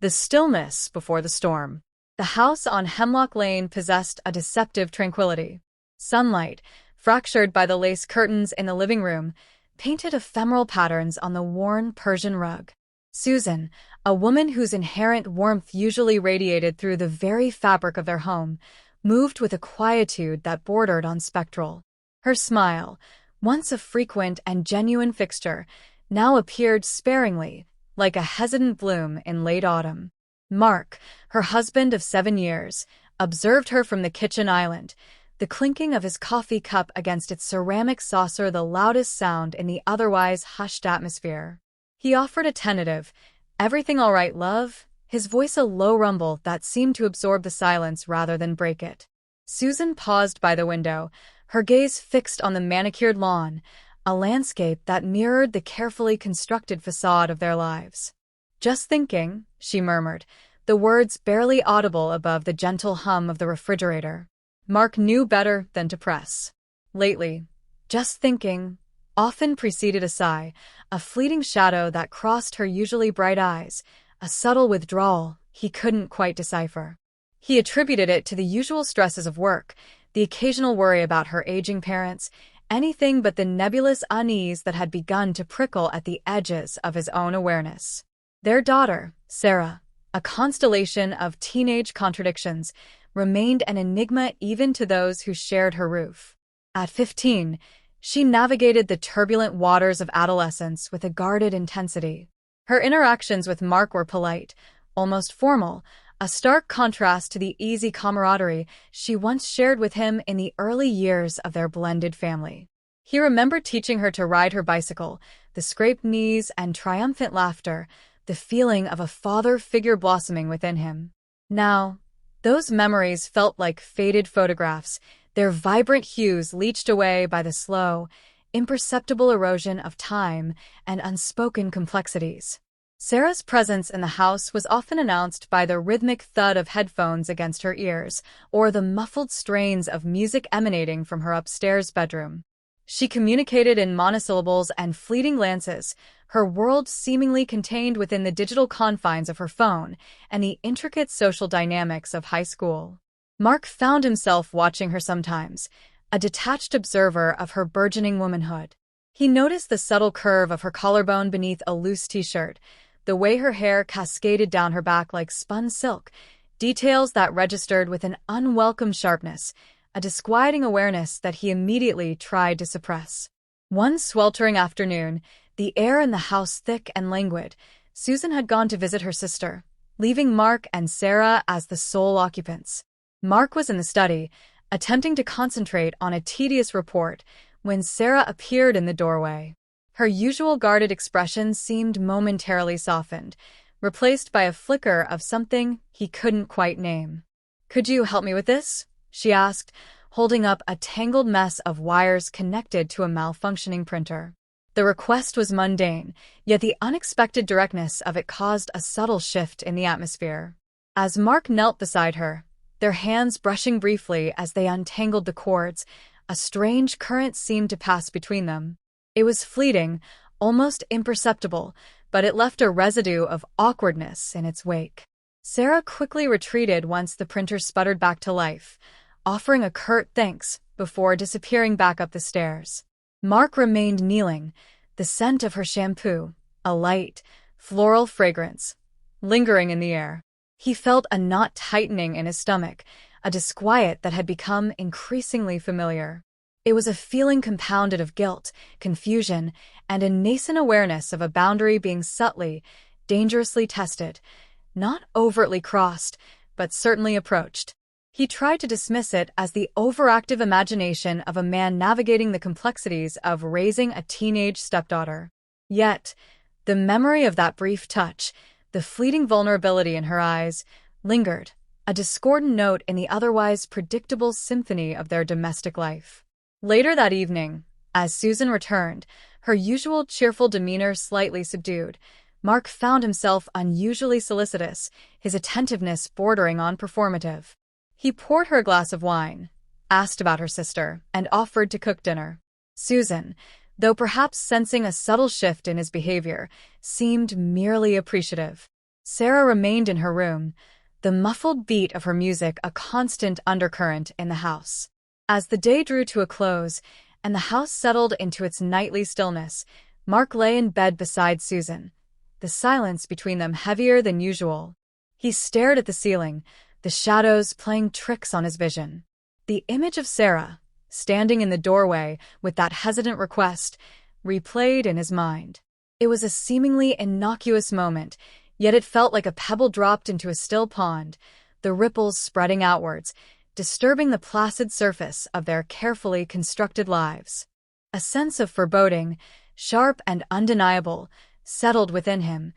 The stillness before the storm. The house on Hemlock Lane possessed a deceptive tranquility. Sunlight, fractured by the lace curtains in the living room, painted ephemeral patterns on the worn Persian rug. Susan, a woman whose inherent warmth usually radiated through the very fabric of their home, moved with a quietude that bordered on spectral. Her smile, once a frequent and genuine fixture, now appeared sparingly, like a hesitant bloom in late autumn. Mark, her husband of 7 years, observed her from the kitchen island, the clinking of his coffee cup against its ceramic saucer the loudest sound in the otherwise hushed atmosphere. He offered a tentative, "Everything all right, love?" his voice a low rumble that seemed to absorb the silence rather than break it. Susan paused by the window, her gaze fixed on the manicured lawn, a landscape that mirrored the carefully constructed facade of their lives. "Just thinking," she murmured, the words barely audible above the gentle hum of the refrigerator. Mark knew better than to press. Lately, "just thinking," often preceded a sigh, a fleeting shadow that crossed her usually bright eyes, a subtle withdrawal he couldn't quite decipher. He attributed it to the usual stresses of work, the occasional worry about her aging parents, anything but the nebulous unease that had begun to prickle at the edges of his own awareness. Their daughter, Sarah, a constellation of teenage contradictions, remained an enigma even to those who shared her roof. At 15, she navigated the turbulent waters of adolescence with a guarded intensity. Her interactions with Mark were polite, almost formal, a stark contrast to the easy camaraderie she once shared with him in the early years of their blended family. He remembered teaching her to ride her bicycle, the scraped knees and triumphant laughter, the feeling of a father figure blossoming within him. Now, those memories felt like faded photographs, their vibrant hues leached away by the slow, imperceptible erosion of time and unspoken complexities. Sarah's presence in the house was often announced by the rhythmic thud of headphones against her ears, or the muffled strains of music emanating from her upstairs bedroom. She communicated in monosyllables and fleeting glances, her world seemingly contained within the digital confines of her phone and the intricate social dynamics of high school. Mark found himself watching her sometimes, a detached observer of her burgeoning womanhood. He noticed the subtle curve of her collarbone beneath a loose t-shirt, the way her hair cascaded down her back like spun silk, details that registered with an unwelcome sharpness, a disquieting awareness that he immediately tried to suppress. One sweltering afternoon, the air in the house thick and languid, Susan had gone to visit her sister, leaving Mark and Sarah as the sole occupants. Mark was in the study, attempting to concentrate on a tedious report, when Sarah appeared in the doorway. Her usual guarded expression seemed momentarily softened, replaced by a flicker of something he couldn't quite name. "Could you help me with this?" she asked, holding up a tangled mess of wires connected to a malfunctioning printer. The request was mundane, yet the unexpected directness of it caused a subtle shift in the atmosphere. As Mark knelt beside her, their hands brushing briefly as they untangled the cords, a strange current seemed to pass between them. It was fleeting, almost imperceptible, but it left a residue of awkwardness in its wake. Sarah quickly retreated once the printer sputtered back to life, offering a curt thanks before disappearing back up the stairs. Mark remained kneeling, the scent of her shampoo, a light, floral fragrance, lingering in the air. He felt a knot tightening in his stomach, a disquiet that had become increasingly familiar. It was a feeling compounded of guilt, confusion, and a nascent awareness of a boundary being subtly, dangerously tested, not overtly crossed, but certainly approached. He tried to dismiss it as the overactive imagination of a man navigating the complexities of raising a teenage stepdaughter. Yet, the memory of that brief touch, the fleeting vulnerability in her eyes, lingered, a discordant note in the otherwise predictable symphony of their domestic life. Later that evening, as Susan returned, her usual cheerful demeanor slightly subdued, Mark found himself unusually solicitous, his attentiveness bordering on performative. He poured her a glass of wine, asked about her sister, and offered to cook dinner. Susan, though perhaps sensing a subtle shift in his behavior, seemed merely appreciative. Sarah remained in her room, the muffled beat of her music a constant undercurrent in the house. As the day drew to a close and the house settled into its nightly stillness, Mark lay in bed beside Susan, the silence between them heavier than usual. He stared at the ceiling, the shadows playing tricks on his vision. The image of Sarah, standing in the doorway with that hesitant request, replayed in his mind. It was a seemingly innocuous moment, yet it felt like a pebble dropped into a still pond, the ripples spreading outwards, disturbing the placid surface of their carefully constructed lives. A sense of foreboding, sharp and undeniable, settled within him,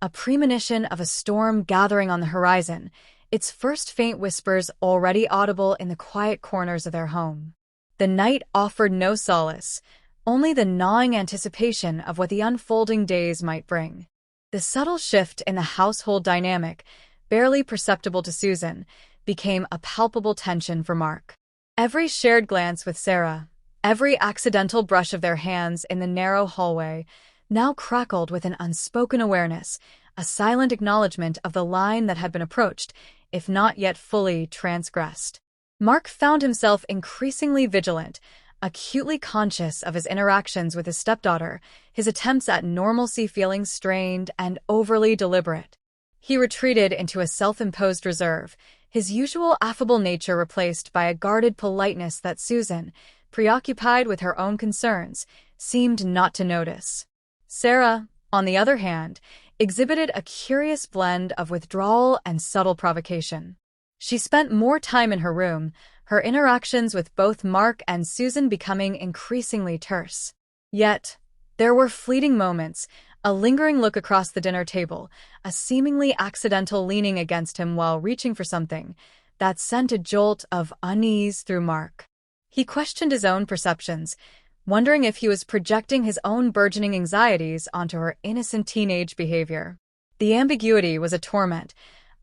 a premonition of a storm gathering on the horizon, its first faint whispers already audible in the quiet corners of their home. The night offered no solace, only the gnawing anticipation of what the unfolding days might bring. The subtle shift in the household dynamic, barely perceptible to Susan, became a palpable tension for Mark. Every shared glance with Sarah, every accidental brush of their hands in the narrow hallway, now crackled with an unspoken awareness, a silent acknowledgement of the line that had been approached, if not yet fully transgressed. Mark found himself increasingly vigilant, acutely conscious of his interactions with his stepdaughter, his attempts at normalcy feeling strained and overly deliberate. He retreated into a self-imposed reserve, his usual affable nature replaced by a guarded politeness that Susan, preoccupied with her own concerns, seemed not to notice. Sarah, on the other hand, exhibited a curious blend of withdrawal and subtle provocation. She spent more time in her room, her interactions with both Mark and Susan becoming increasingly terse. Yet, there were fleeting moments, a lingering look across the dinner table, a seemingly accidental leaning against him while reaching for something, that sent a jolt of unease through Mark. He questioned his own perceptions, wondering if he was projecting his own burgeoning anxieties onto her innocent teenage behavior. The ambiguity was a torment,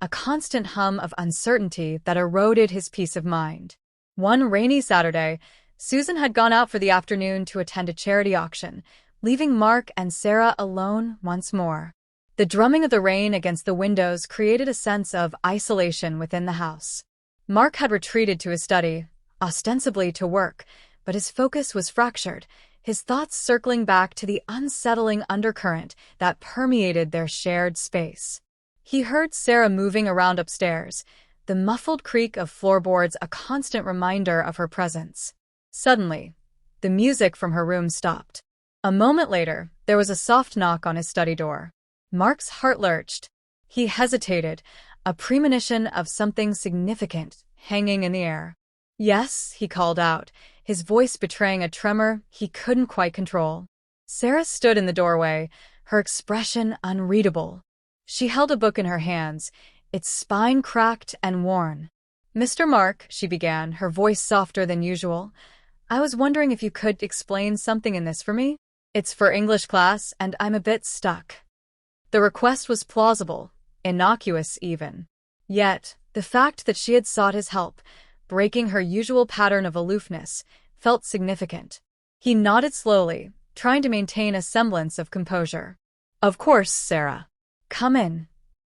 a constant hum of uncertainty that eroded his peace of mind. One rainy Saturday, Susan had gone out for the afternoon to attend a charity auction, leaving Mark and Sarah alone once more. The drumming of the rain against the windows created a sense of isolation within the house. Mark had retreated to his study, ostensibly to work, but his focus was fractured, his thoughts circling back to the unsettling undercurrent that permeated their shared space. He heard Sarah moving around upstairs, the muffled creak of floorboards a constant reminder of her presence. Suddenly, the music from her room stopped. A moment later, there was a soft knock on his study door. Mark's heart lurched. He hesitated, a premonition of something significant hanging in the air. "Yes," he called out, his voice betraying a tremor he couldn't quite control. Sarah stood in the doorway, her expression unreadable. She held a book in her hands, its spine cracked and worn. "Mr. Mark," she began, her voice softer than usual, "I was wondering if you could explain something in this for me? It's for English class, and I'm a bit stuck." The request was plausible, innocuous even. Yet, the fact that she had sought his help, breaking her usual pattern of aloofness, felt significant. He nodded slowly, trying to maintain a semblance of composure. "Of course, Sarah. Come in."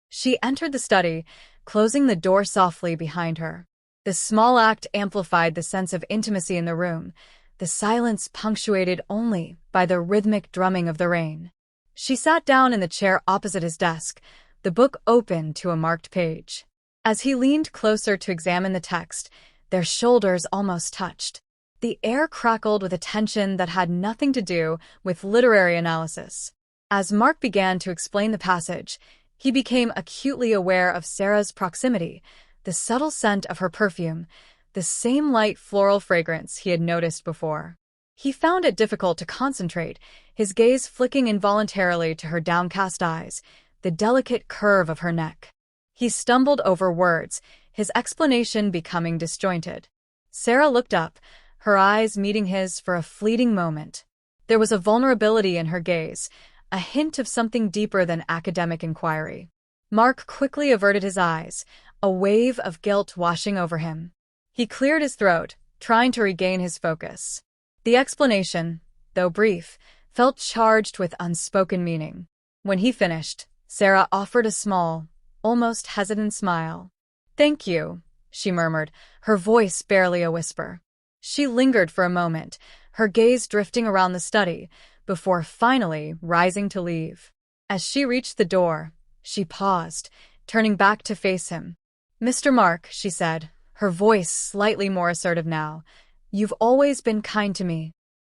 She entered the study, closing the door softly behind her. The small act amplified the sense of intimacy in the room, the silence punctuated only by the rhythmic drumming of the rain. She sat down in the chair opposite his desk, the book open to a marked page. As he leaned closer to examine the text, their shoulders almost touched. The air crackled with a tension that had nothing to do with literary analysis. As Mark began to explain the passage, he became acutely aware of Sarah's proximity, the subtle scent of her perfume, the same light floral fragrance he had noticed before. He found it difficult to concentrate, his gaze flicking involuntarily to her downcast eyes, the delicate curve of her neck. He stumbled over words, his explanation becoming disjointed. Sarah looked up, her eyes meeting his for a fleeting moment. There was a vulnerability in her gaze, a hint of something deeper than academic inquiry. Mark quickly averted his eyes, a wave of guilt washing over him. He cleared his throat, trying to regain his focus. The explanation, though brief, felt charged with unspoken meaning. When he finished, Sarah offered a small, almost hesitant smile. "Thank you," she murmured, her voice barely a whisper. She lingered for a moment, her gaze drifting around the study, before finally rising to leave. As she reached the door, she paused, turning back to face him. "Mr. Mark," she said, her voice slightly more assertive now, "you've always been kind to me."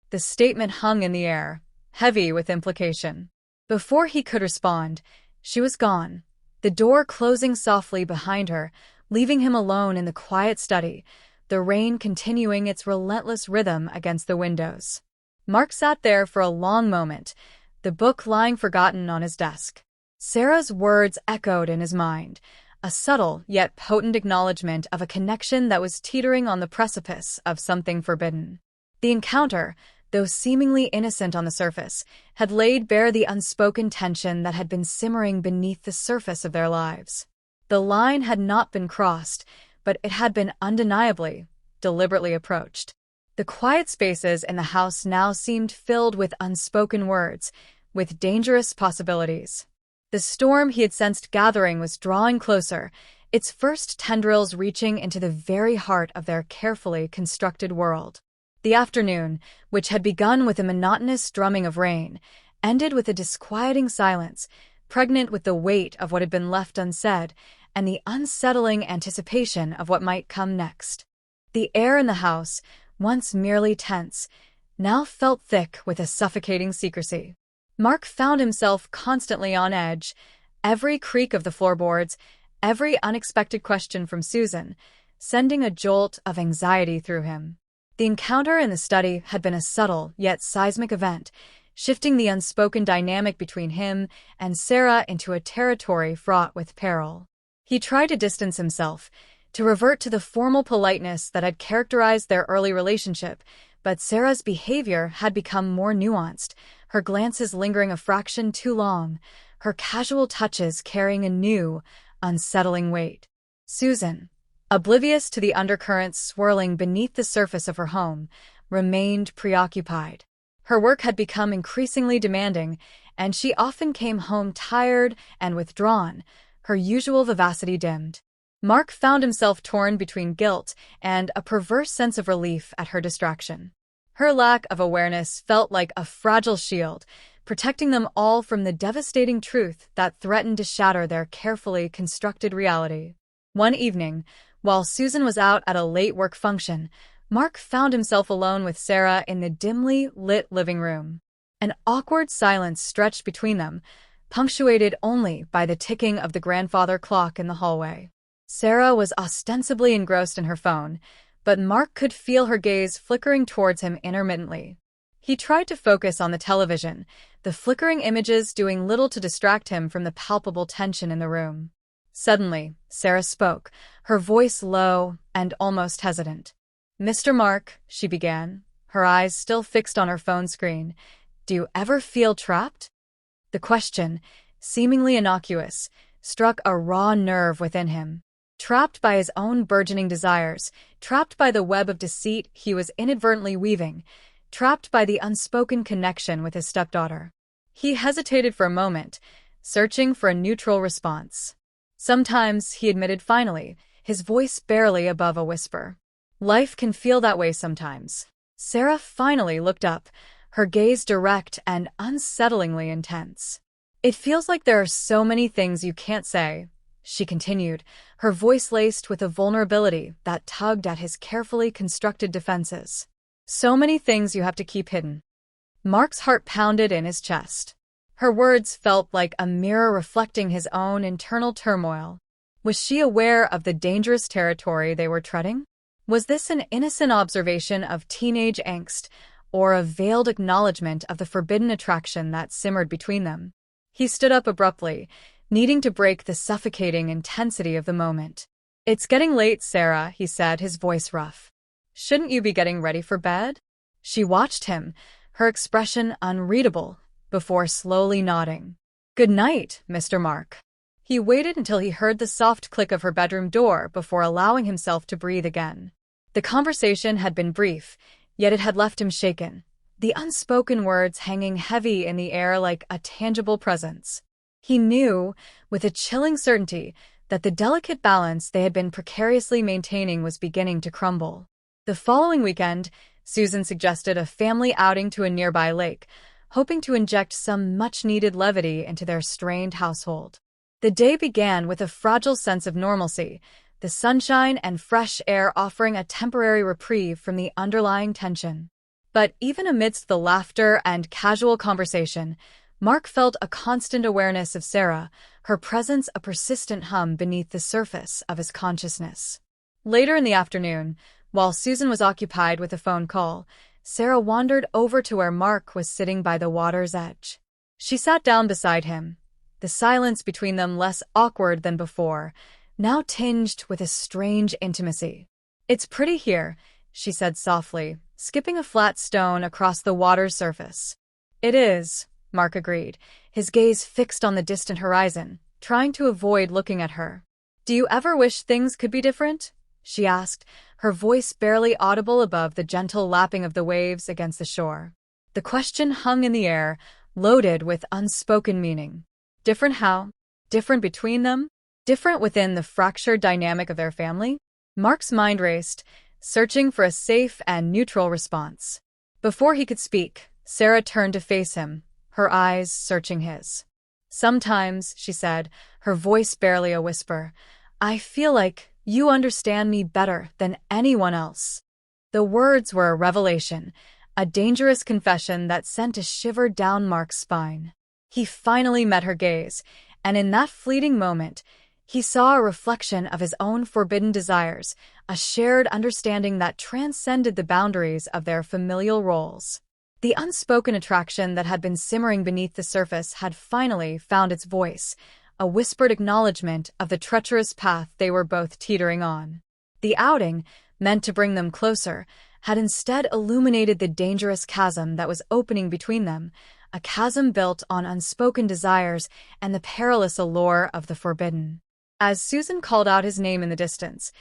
The statement hung in the air, heavy with implication. Before he could respond, she was gone, the door closing softly behind her, leaving him alone in the quiet study, the rain continuing its relentless rhythm against the windows. Mark sat there for a long moment, the book lying forgotten on his desk. Sarah's words echoed in his mind, a subtle yet potent acknowledgement of a connection that was teetering on the precipice of something forbidden. The encounter, though seemingly innocent on the surface, had laid bare the unspoken tension that had been simmering beneath the surface of their lives. The line had not been crossed, but it had been undeniably, deliberately approached. The quiet spaces in the house now seemed filled with unspoken words, with dangerous possibilities. The storm he had sensed gathering was drawing closer, its first tendrils reaching into the very heart of their carefully constructed world. The afternoon, which had begun with a monotonous drumming of rain, ended with a disquieting silence, pregnant with the weight of what had been left unsaid and the unsettling anticipation of what might come next. The air in the house, once merely tense, now felt thick with a suffocating secrecy. Mark found himself constantly on edge, every creak of the floorboards, every unexpected question from Susan, sending a jolt of anxiety through him. The encounter in the study had been a subtle yet seismic event, shifting the unspoken dynamic between him and Sarah into a territory fraught with peril. He tried to distance himself, to revert to the formal politeness that had characterized their early relationship, but Sarah's behavior had become more nuanced, her glances lingering a fraction too long, her casual touches carrying a new, unsettling weight. Susan, oblivious to the undercurrents swirling beneath the surface of her home, remained preoccupied. Her work had become increasingly demanding, and she often came home tired and withdrawn, her usual vivacity dimmed. Mark found himself torn between guilt and a perverse sense of relief at her distraction. Her lack of awareness felt like a fragile shield, protecting them all from the devastating truth that threatened to shatter their carefully constructed reality. One evening, while Susan was out at a late work function, Mark found himself alone with Sarah in the dimly lit living room. An awkward silence stretched between them, punctuated only by the ticking of the grandfather clock in the hallway. Sarah was ostensibly engrossed in her phone, but Mark could feel her gaze flickering towards him intermittently. He tried to focus on the television, the flickering images doing little to distract him from the palpable tension in the room. Suddenly, Sarah spoke, her voice low and almost hesitant. "Mr. Mark," she began, her eyes still fixed on her phone screen, "do you ever feel trapped?" The question, seemingly innocuous, struck a raw nerve within him. Trapped by his own burgeoning desires, trapped by the web of deceit he was inadvertently weaving, trapped by the unspoken connection with his stepdaughter. He hesitated for a moment, searching for a neutral response. "Sometimes," he admitted finally, his voice barely above a whisper. "Life can feel that way sometimes." Sarah finally looked up, her gaze direct and unsettlingly intense. "It feels like there are so many things you can't say," she continued, her voice laced with a vulnerability that tugged at his carefully constructed defenses. "So many things you have to keep hidden." Mark's heart pounded in his chest. Her words felt like a mirror reflecting his own internal turmoil. Was she aware of the dangerous territory they were treading? Was this an innocent observation of teenage angst, or a veiled acknowledgement of the forbidden attraction that simmered between them? He stood up abruptly, needing to break the suffocating intensity of the moment. "It's getting late, Sarah," he said, his voice rough. "Shouldn't you be getting ready for bed?" She watched him, her expression unreadable, before slowly nodding. "Good night, Mr. Mark." He waited until he heard the soft click of her bedroom door before allowing himself to breathe again. The conversation had been brief, yet it had left him shaken, the unspoken words hanging heavy in the air like a tangible presence. He knew, with a chilling certainty, that the delicate balance they had been precariously maintaining was beginning to crumble. The following weekend, Susan suggested a family outing to a nearby lake, hoping to inject some much-needed levity into their strained household. The day began with a fragile sense of normalcy, the sunshine and fresh air offering a temporary reprieve from the underlying tension. But even amidst the laughter and casual conversation, Mark felt a constant awareness of Sarah, her presence a persistent hum beneath the surface of his consciousness. Later in the afternoon, while Susan was occupied with a phone call, Sarah wandered over to where Mark was sitting by the water's edge. She sat down beside him, the silence between them less awkward than before, now tinged with a strange intimacy. "It's pretty here," she said softly, skipping a flat stone across the water's surface. "It is," Mark agreed, his gaze fixed on the distant horizon, trying to avoid looking at her. "Do you ever wish things could be different?" she asked, her voice barely audible above the gentle lapping of the waves against the shore. The question hung in the air, loaded with unspoken meaning. Different how? Different between them? Different within the fractured dynamic of their family? Mark's mind raced, searching for a safe and neutral response. Before he could speak, Sarah turned to face him, her eyes searching his. "Sometimes," she said, her voice barely a whisper, "I feel like you understand me better than anyone else." The words were a revelation, a dangerous confession that sent a shiver down Mark's spine. He finally met her gaze, and in that fleeting moment, he saw a reflection of his own forbidden desires, a shared understanding that transcended the boundaries of their familial roles. The unspoken attraction that had been simmering beneath the surface had finally found its voice, a whispered acknowledgement of the treacherous path they were both teetering on. The outing, meant to bring them closer, had instead illuminated the dangerous chasm that was opening between them, a chasm built on unspoken desires and the perilous allure of the forbidden. As Susan called out his name in the distance,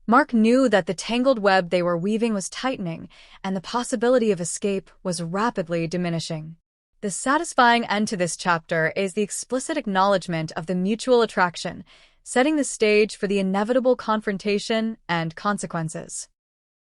Mark knew that the tangled web they were weaving was tightening, and the possibility of escape was rapidly diminishing. The satisfying end to this chapter is the explicit acknowledgement of the mutual attraction, setting the stage for the inevitable confrontation and consequences.